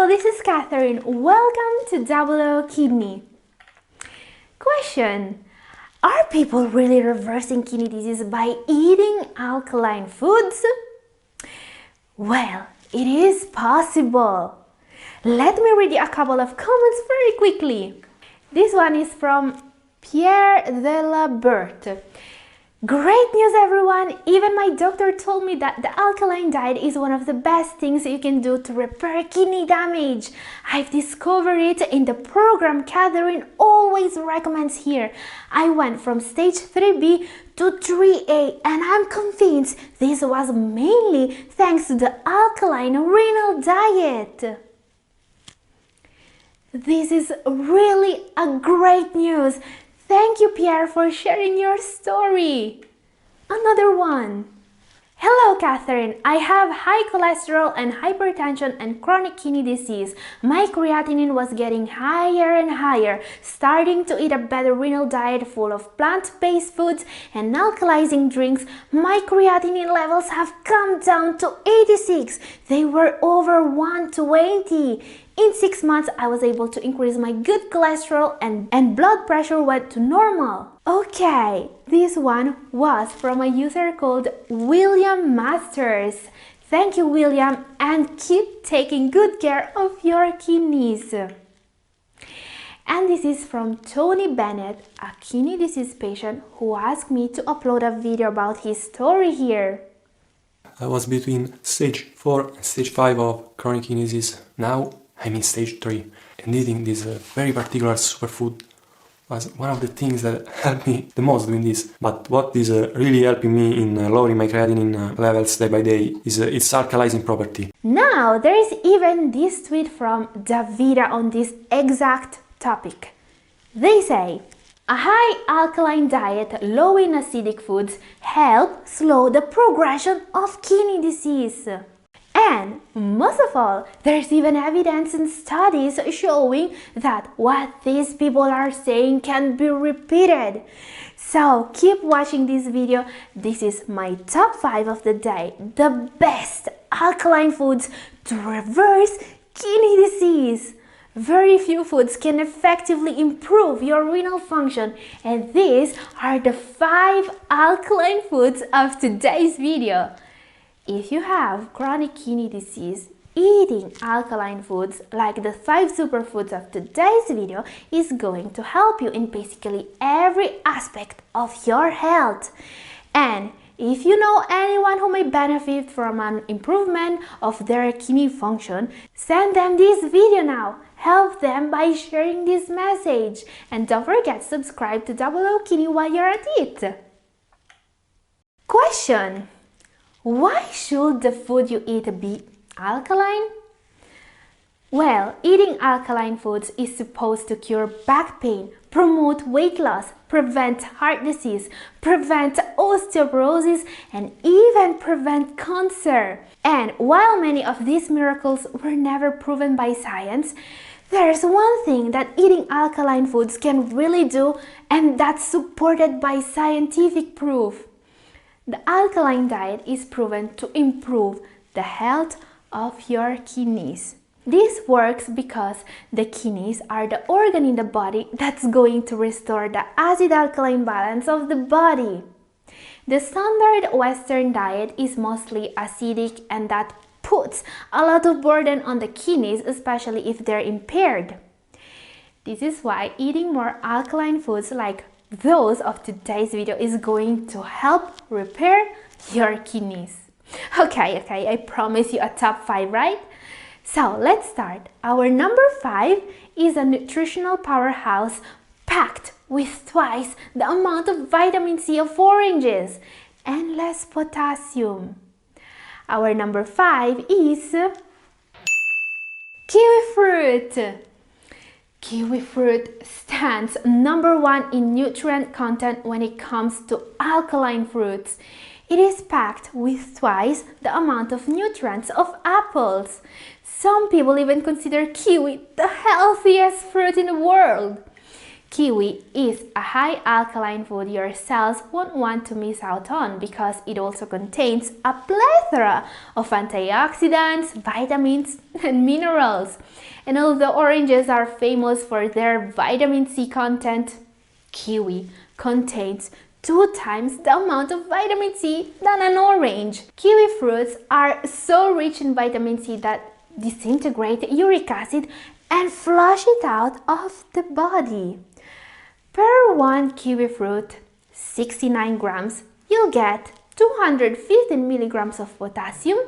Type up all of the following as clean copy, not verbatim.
this is Catherine. Welcome to Double O Kidney. Question: are people really reversing kidney disease by eating alkaline foods? Well, it is possible. Let me read you a couple of comments very quickly. This one is from Pierre de la Berthe. Great news, everyone! Even my doctor told me that the alkaline diet is one of the best things you can do to repair kidney damage. I've discovered it in the program Catherine always recommends here. I went from stage 3B to 3A and I'm convinced this was mainly thanks to the alkaline renal diet. This is really a great news. Thank you, Pierre, for sharing your story. Another one. Hello, Catherine. I have high cholesterol and hypertension and chronic kidney disease. My creatinine was getting higher and higher. Starting to eat a better renal diet full of plant-based foods and alkalizing drinks, my creatinine levels have come down to 86. They were over 120. In 6 months, I was able to increase my good cholesterol and blood pressure went to normal. Okay, this one was from a user called William Masters. Thank you, William, and keep taking good care of your kidneys. And this is from Tony Bennett, a kidney disease patient who asked me to upload a video about his story here. I was between stage 4 and stage 5 of chronic kidney disease. Now I'm in stage 3, and eating this very particular superfood was one of the things that helped me the most doing this. But what is really helping me in lowering my creatinine levels day by day is its alkalizing property. Now there is even this tweet from Davida on this exact topic. They say, a high alkaline diet, low in acidic foods help slow the progression of kidney disease. And most of all, there's even evidence and studies showing that what these people are saying can be repeated. So keep watching this video. This is my top 5 of the day, the best alkaline foods to reverse kidney disease. Very few foods can effectively improve your renal function, and these are the 5 alkaline foods of today's video. If you have chronic kidney disease, eating alkaline foods like the 5 superfoods of today's video is going to help you in basically every aspect of your health. And if you know anyone who may benefit from an improvement of their kidney function, send them this video now. Help them by sharing this message. And don't forget to subscribe to Double O Kidney while you're at it. Question: why should the food you eat be alkaline? Well, eating alkaline foods is supposed to cure back pain, promote weight loss, prevent heart disease, prevent osteoporosis, and even prevent cancer. And while many of these miracles were never proven by science, there's one thing that eating alkaline foods can really do, and that's supported by scientific proof. The alkaline diet is proven to improve the health of your kidneys. This works because the kidneys are the organ in the body that's going to restore the acid-alkaline balance of the body. The standard Western diet is mostly acidic, and that puts a lot of burden on the kidneys, especially if they're impaired. This is why eating more alkaline foods like those of today's video is going to help repair your kidneys. Okay, I promise you a top 5, right? So let's start. Our number 5 is a nutritional powerhouse packed with twice the amount of vitamin C of oranges and less potassium. Our number 5 is Kiwi Fruit. Kiwi fruit stands number 1 in nutrient content when it comes to alkaline fruits. It is packed with twice the amount of nutrients of apples. Some people even consider kiwi the healthiest fruit in the world. Kiwi is a high alkaline food your cells won't want to miss out on because it also contains a plethora of antioxidants, vitamins, and minerals. And although oranges are famous for their vitamin C content, kiwi contains 2 times the amount of vitamin C than an orange. Kiwi fruits are so rich in vitamin C that disintegrate uric acid and flush it out of the body. Per 1 kiwi fruit, 69 grams, you'll get 215 milligrams of potassium,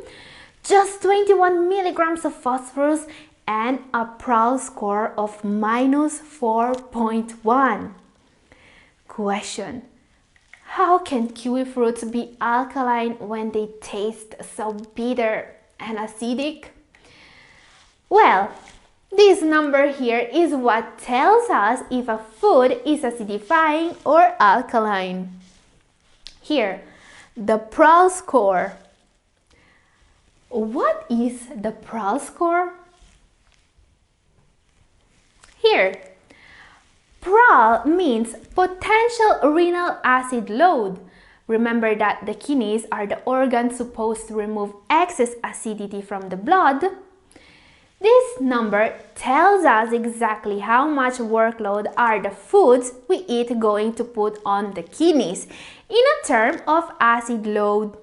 just 21 milligrams of phosphorus, and a Prowl score of minus 4.1. Question: how can kiwi fruits be alkaline when they taste so bitter and acidic? Well, this number here is what tells us if a food is acidifying or alkaline. Here, the Prowl score. What is the Prowl score? Here, Prowl means potential renal acid load. Remember that the kidneys are the organs supposed to remove excess acidity from the blood. This number tells us exactly how much workload are the foods we eat going to put on the kidneys in a term of acid load.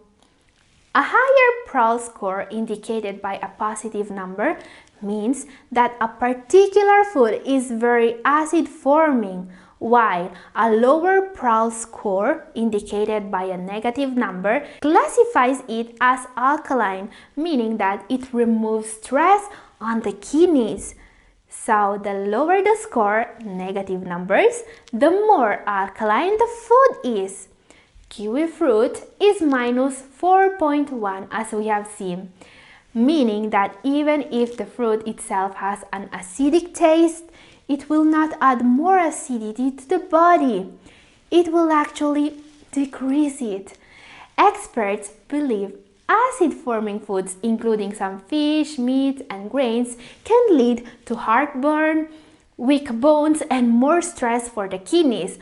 A higher Prowl score indicated by a positive number means that a particular food is very acid forming, while a lower Prowl score indicated by a negative number classifies it as alkaline, meaning that it removes stress on the kidneys. So the lower the score, negative numbers, the more alkaline the food is. Kiwi fruit is minus 4.1 as we have seen, meaning that even if the fruit itself has an acidic taste, it will not add more acidity to the body. It will actually decrease it. Experts believe acid-forming foods, including some fish, meat, and grains, can lead to heartburn, weak bones, and more stress for the kidneys,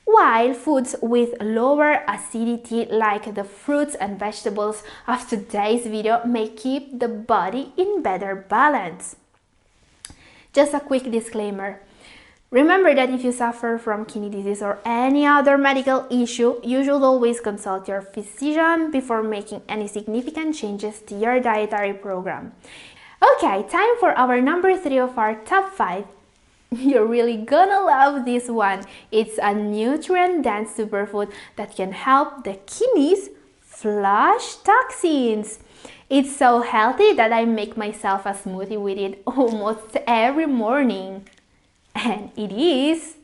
while foods with lower acidity, like the fruits and vegetables of today's video, may keep the body in better balance. Just a quick disclaimer. Remember that if you suffer from kidney disease or any other medical issue, you should always consult your physician before making any significant changes to your dietary program. Okay, time for our number 3 of our top 5. You're really gonna love this one. It's a nutrient-dense superfood that can help the kidneys flush toxins. It's so healthy that I make myself a smoothie with it almost every morning. And it is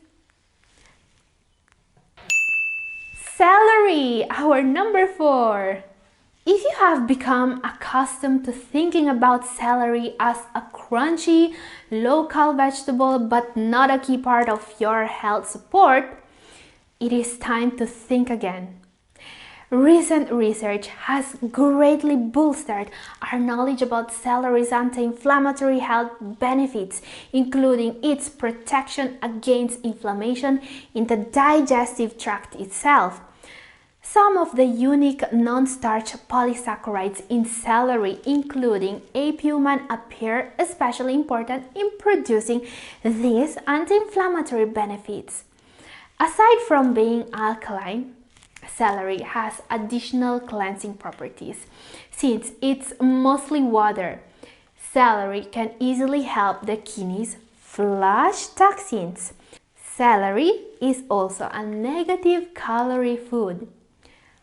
celery, our number 4. If you have become accustomed to thinking about celery as a crunchy, local vegetable but not a key part of your health support, it is time to think again. Recent research has greatly bolstered our knowledge about celery's anti-inflammatory health benefits, including its protection against inflammation in the digestive tract itself. Some of the unique non-starch polysaccharides in celery, including apiuman, appear especially important in producing these anti-inflammatory benefits. Aside from being alkaline, celery has additional cleansing properties. Since it's mostly water, celery can easily help the kidneys flush toxins. Celery is also a negative calorie food,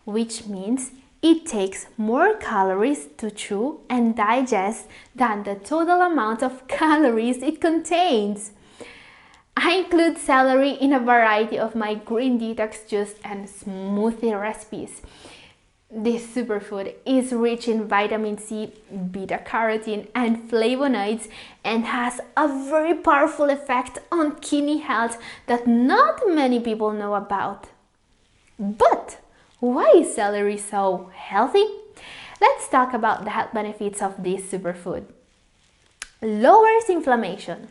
which means it takes more calories to chew and digest than the total amount of calories it contains. I include celery in a variety of my green detox juice and smoothie recipes. This superfood is rich in vitamin C, beta-carotene, and flavonoids and has a very powerful effect on kidney health that not many people know about. But why is celery so healthy? Let's talk about the health benefits of this superfood. Lowers inflammation.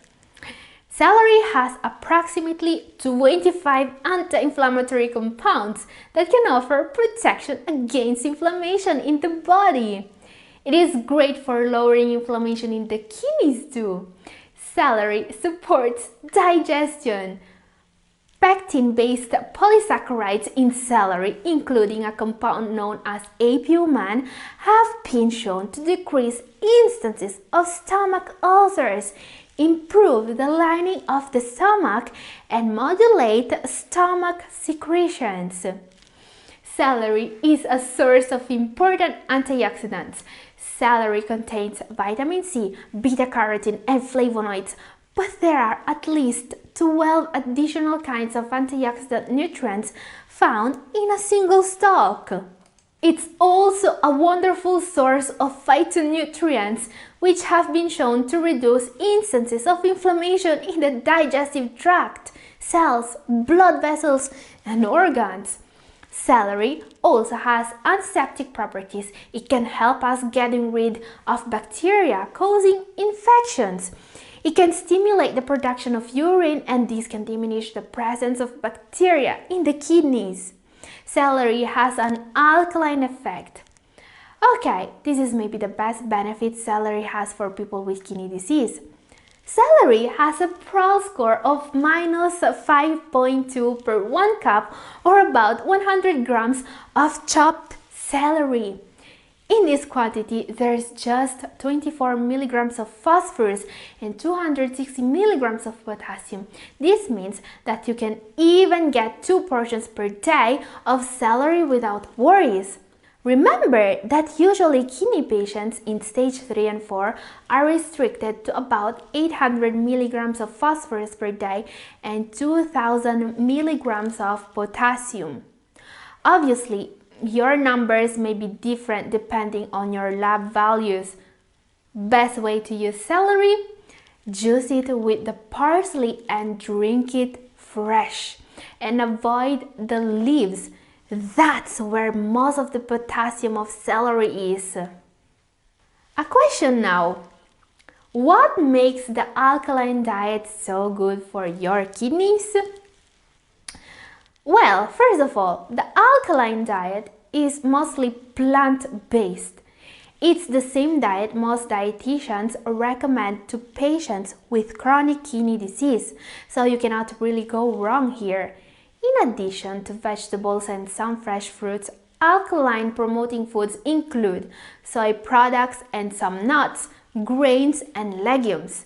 Celery has approximately 25 anti-inflammatory compounds that can offer protection against inflammation in the body. It is great for lowering inflammation in the kidneys too. Celery supports digestion. Pectin-based polysaccharides in celery, including a compound known as apiuman, have been shown to decrease instances of stomach ulcers, improve the lining of the stomach, and modulate stomach secretions. Celery is a source of important antioxidants. Celery contains vitamin C, beta-carotene, and flavonoids, but there are at least 12 additional kinds of antioxidant nutrients found in a single stalk. It's also a wonderful source of phytonutrients, which have been shown to reduce instances of inflammation in the digestive tract, cells, blood vessels, and organs. Celery also has antiseptic properties. It can help us getting rid of bacteria causing infections. It can stimulate the production of urine, and this can diminish the presence of bacteria in the kidneys. Celery has an alkaline effect. Okay, this is maybe the best benefit celery has for people with kidney disease. Celery has a PRAL score of minus 5.2 per 1 cup, or about 100 grams of chopped celery. In this quantity, there's just 24 milligrams of phosphorus and 260 milligrams of potassium. This means that you can even get 2 portions per day of celery without worries. Remember that usually kidney patients in stage 3 and 4 are restricted to about 800 milligrams of phosphorus per day and 2000 milligrams of potassium. Obviously, your numbers may be different depending on your lab values. Best way to use celery? Juice it with the parsley and drink it fresh. And avoid the leaves. That's where most of the potassium of celery is. A question now. What makes the alkaline diet so good for your kidneys? Well, first of all, the alkaline diet is mostly plant-based. It's the same diet most dietitians recommend to patients with chronic kidney disease, so you cannot really go wrong here. In addition to vegetables and some fresh fruits, alkaline promoting foods include soy products and some nuts, grains, and legumes.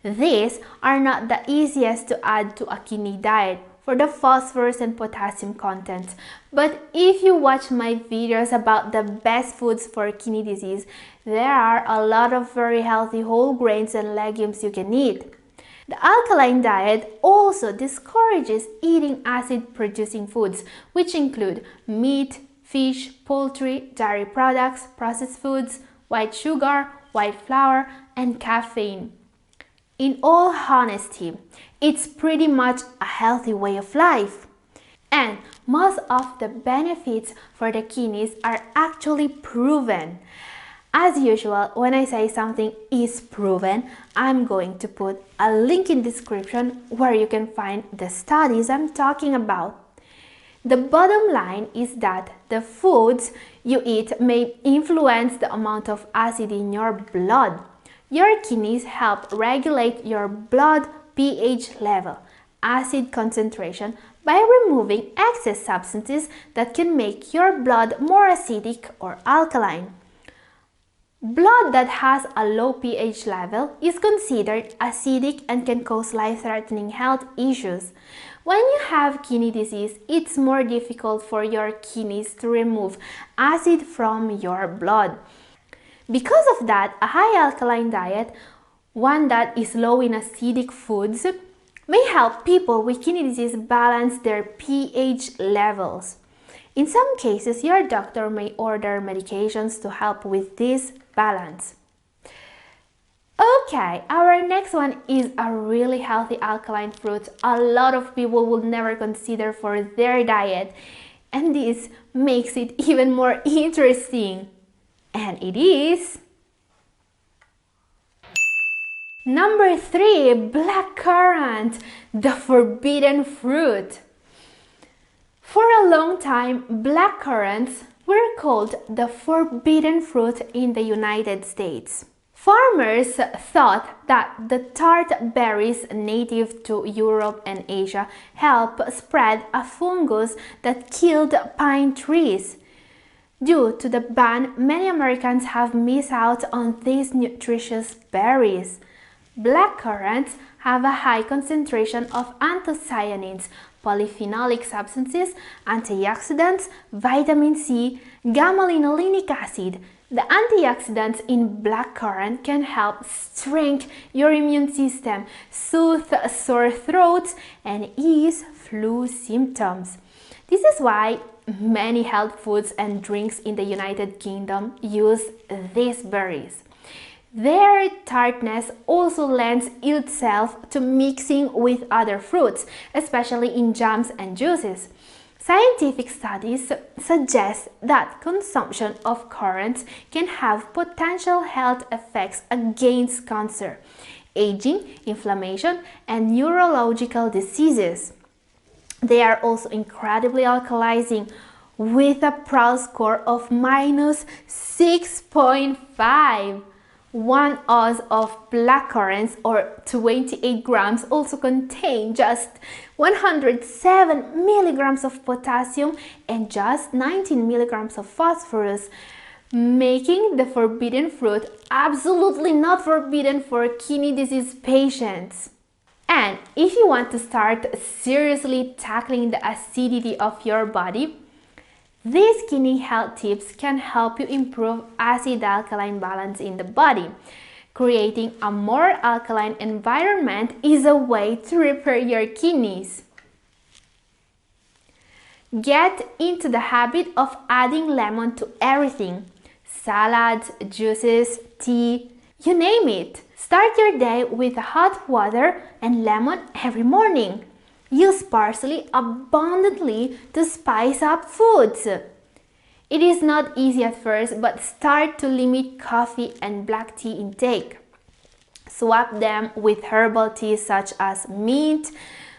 These are not the easiest to add to a kidney diet for the phosphorus and potassium content, but if you watch my videos about the best foods for kidney disease, there are a lot of very healthy whole grains and legumes you can eat. The alkaline diet also discourages eating acid-producing foods, which include meat, fish, poultry, dairy products, processed foods, white sugar, white flour, and caffeine. In all honesty, it's pretty much a healthy way of life. And most of the benefits for the kidneys are actually proven. As usual, when I say something is proven, I'm going to put a link in the description where you can find the studies I'm talking about. The bottom line is that the foods you eat may influence the amount of acid in your blood. Your kidneys help regulate your blood pH level, acid concentration, by removing excess substances that can make your blood more acidic or alkaline. Blood that has a low pH level is considered acidic and can cause life-threatening health issues. When you have kidney disease, it's more difficult for your kidneys to remove acid from your blood. Because of that, a high alkaline diet, one that is low in acidic foods, may help people with kidney disease balance their pH levels. In some cases, your doctor may order medications to help with this balance. Okay, our next one is a really healthy alkaline fruit a lot of people would never consider for their diet, and this makes it even more interesting. And it is Number 3, black currant, the forbidden fruit. For a long time, black currants were called the forbidden fruit in the United States. Farmers thought that the tart berries native to Europe and Asia helped spread a fungus that killed pine trees. Due to the ban, many Americans have missed out on these nutritious berries. Black currants have a high concentration of anthocyanins, polyphenolic substances, antioxidants, vitamin C, gamma-linolenic acid. The antioxidants in blackcurrant can help strengthen your immune system, soothe sore throats, and ease flu symptoms. This is why many health foods and drinks in the United Kingdom use these berries. Their tartness also lends itself to mixing with other fruits, especially in jams and juices. Scientific studies suggest that consumption of currants can have potential health effects against cancer, aging, inflammation, and neurological diseases. They are also incredibly alkalizing, with a PRAL score of minus 6.5. 1 oz of black currants, or 28 grams, also contain just 107 milligrams of potassium and just 19 milligrams of phosphorus, making the forbidden fruit absolutely not forbidden for kidney disease patients. And if you want to start seriously tackling the acidity of your body, these kidney health tips can help you improve acid-alkaline balance in the body. Creating a more alkaline environment is a way to repair your kidneys. Get into the habit of adding lemon to everything. Salads, juices, tea, you name it. Start your day with hot water and lemon every morning. Use parsley abundantly to spice up foods. It is not easy at first, but start to limit coffee and black tea intake. Swap them with herbal teas such as mint,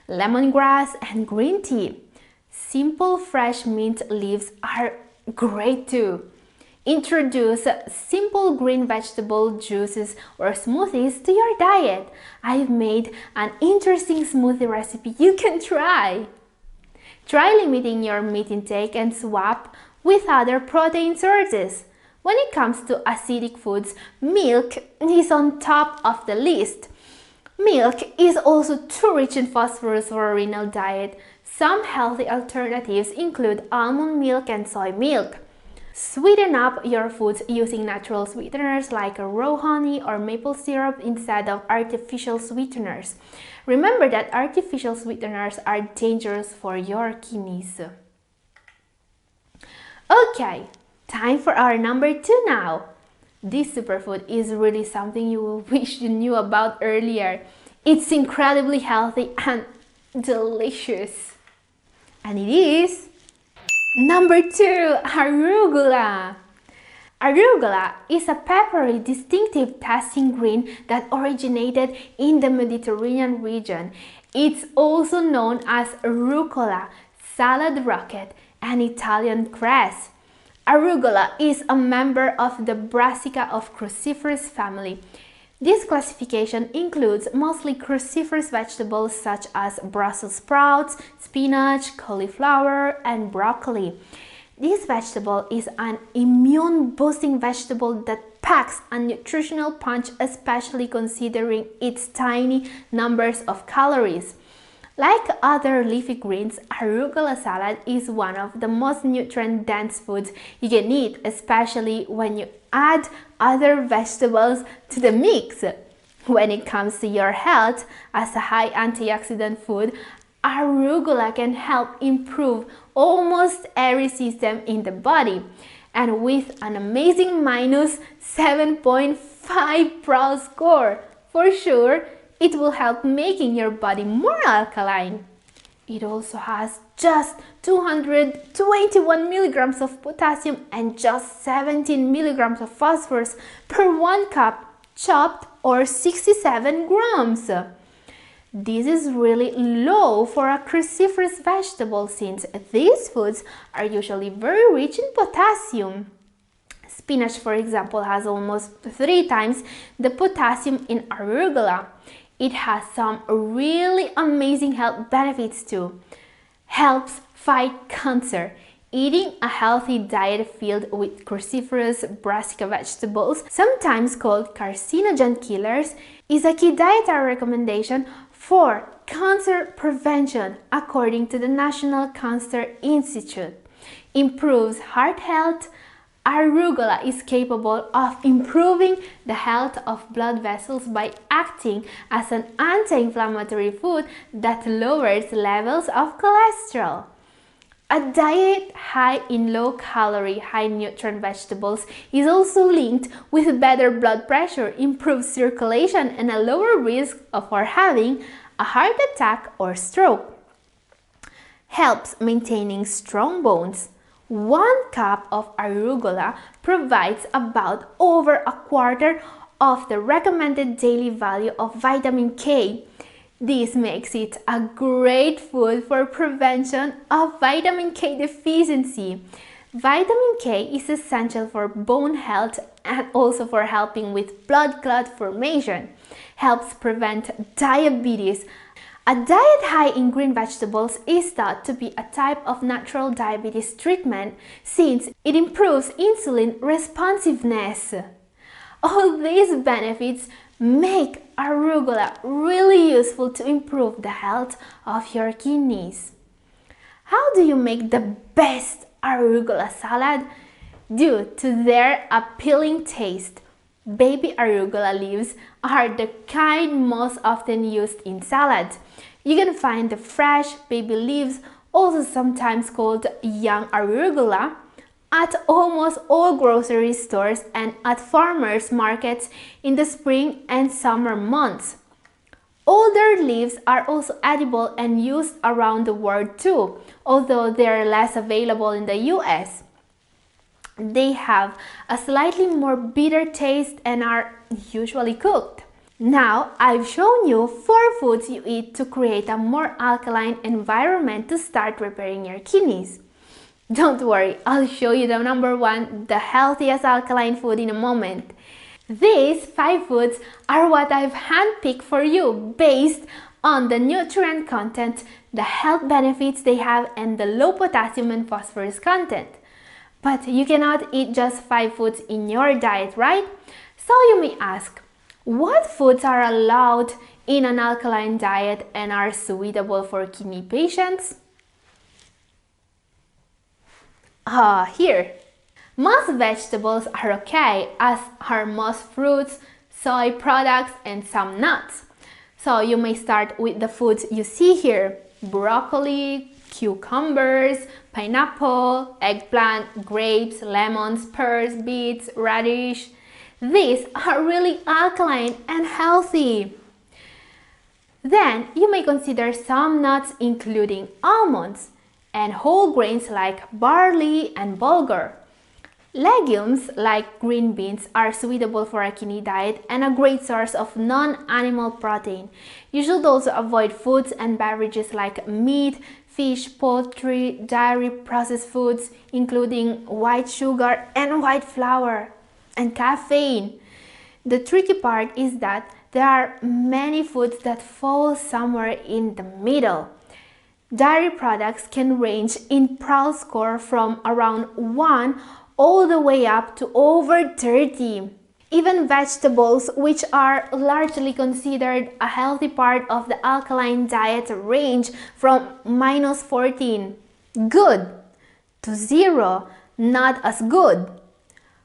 lemongrass, and green tea. Simple fresh mint leaves are great too. Introduce simple green vegetable juices or smoothies to your diet. I've made an interesting smoothie recipe you can try. Try limiting your meat intake and swap with other protein sources. When it comes to acidic foods, milk is on top of the list. Milk is also too rich in phosphorus for a renal diet. Some healthy alternatives include almond milk and soy milk. Sweeten up your foods using natural sweeteners like raw honey or maple syrup instead of artificial sweeteners. Remember that artificial sweeteners are dangerous for your kidneys. Okay, time for our number 2 now. This superfood is really something you will wish you knew about earlier. It's incredibly healthy and delicious. And it is number 2, arugula. Arugula is a peppery, distinctive tasting green that originated in the Mediterranean region. It's also known as rucola, salad rocket, and Italian cress. Arugula is a member of the Brassica of cruciferous family. This classification includes mostly cruciferous vegetables such as Brussels sprouts, spinach, cauliflower, and broccoli. This vegetable is an immune-boosting vegetable that packs a nutritional punch, especially considering its tiny numbers of calories. Like other leafy greens, arugula salad is one of the most nutrient-dense foods you can eat, especially when you add other vegetables to the mix. When it comes to your health, as a high antioxidant food, arugula can help improve almost every system in the body. And with an amazing minus 7.5 PRAL score, for sure, it will help making your body more alkaline. It also has just 221 milligrams of potassium and just 17 milligrams of phosphorus per 1 cup. chopped or 67 grams. This is really low for a cruciferous vegetable since these foods are usually very rich in potassium. Spinach, for example, has almost 3 times the potassium in arugula. It has some really amazing health benefits too. Helps fight cancer. Eating a healthy diet filled with cruciferous brassica vegetables, sometimes called carcinogen killers, is a key dietary recommendation for cancer prevention according to the National Cancer Institute. Improves heart health. Arugula is capable of improving the health of blood vessels by acting as an anti-inflammatory food that lowers levels of cholesterol. A diet high in low-calorie, high-nutrient vegetables is also linked with better blood pressure, improved circulation, and a lower risk for having a heart attack or stroke. Helps maintaining strong bones. 1 cup of arugula provides about over a quarter of the recommended daily value of vitamin K. This makes it a great food for prevention of vitamin K deficiency. Vitamin K is essential for bone health and also for helping with blood clot formation. Helps prevent diabetes. A diet high in green vegetables is thought to be a type of natural diabetes treatment since it improves insulin responsiveness. All these benefits make arugula really useful to improve the health of your kidneys. How do you make the best arugula salad? Due to their appealing taste, baby arugula leaves are the kind most often used in salads. You can find the fresh baby leaves, also sometimes called young arugula, at almost all grocery stores and at farmers markets in the spring and summer months. Older leaves are also edible and used around the world too, although they are less available in the US. They have a slightly more bitter taste and are usually cooked. Now, I've shown you 4 foods you eat to create a more alkaline environment to start repairing your kidneys. Don't worry, I'll show you the number 1, the healthiest alkaline food in a moment. These 5 foods are what I've handpicked for you based on the nutrient content, the health benefits they have, and the low potassium and phosphorus content. But you cannot eat just 5 foods in your diet, right? So you may ask, what foods are allowed in an alkaline diet and are suitable for kidney patients? Here. Most vegetables are okay, as are most fruits, soy products, and some nuts. So you may start with the foods you see here: broccoli, cucumbers, pineapple, eggplant, grapes, lemons, pears, beets, radish. These are really alkaline and healthy. Then you may consider some nuts including almonds and whole grains like barley and bulgur. Legumes like green beans are suitable for a kidney diet and a great source of non-animal protein. You should also avoid foods and beverages like meat, fish, poultry, dairy processed foods, including white sugar and white flour, and caffeine. The tricky part is that there are many foods that fall somewhere in the middle. Dairy products can range in PRAL score from around 1 all the way up to over 30. Even vegetables, which are largely considered a healthy part of the alkaline diet, range from -14, good, to 0, not as good.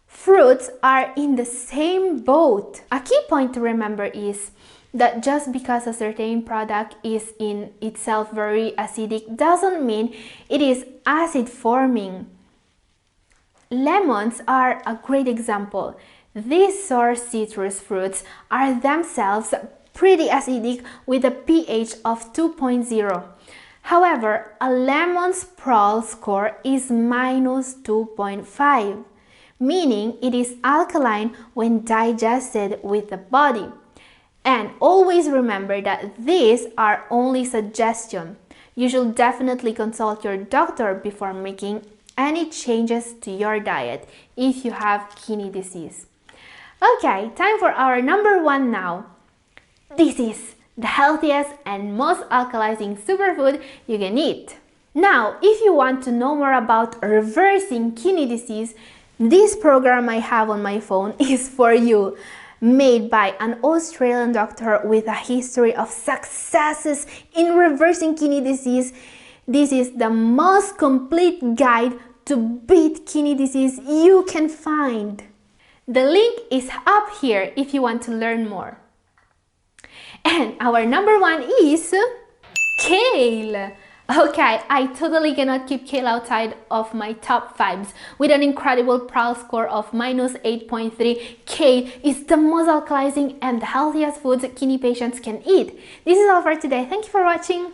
Fruits are in the same boat. A key point to remember is that just because a certain product is in itself very acidic doesn't mean it is acid forming. Lemons are a great example. These sour citrus fruits are themselves pretty acidic with a pH of 2.0. However, a lemon's PRAL score is -2.5. meaning it is alkaline when digested with the body. And always remember that these are only suggestions. You should definitely consult your doctor before making any changes to your diet if you have kidney disease. Okay, time for our number 1 now. This is the healthiest and most alkalizing superfood you can eat. Now, if you want to know more about reversing kidney disease, this program I have on my phone is for you. Made by an Australian doctor with a history of successes in reversing kidney disease. This is the most complete guide to beat kidney disease you can find. The link is up here if you want to learn more. And our number 1 is kale. Okay, I totally cannot keep kale outside of my top 5s. With an incredible PRAL score of -8.3, kale is the most alkalizing and the healthiest foods kidney patients can eat. This is all for today. Thank you for watching.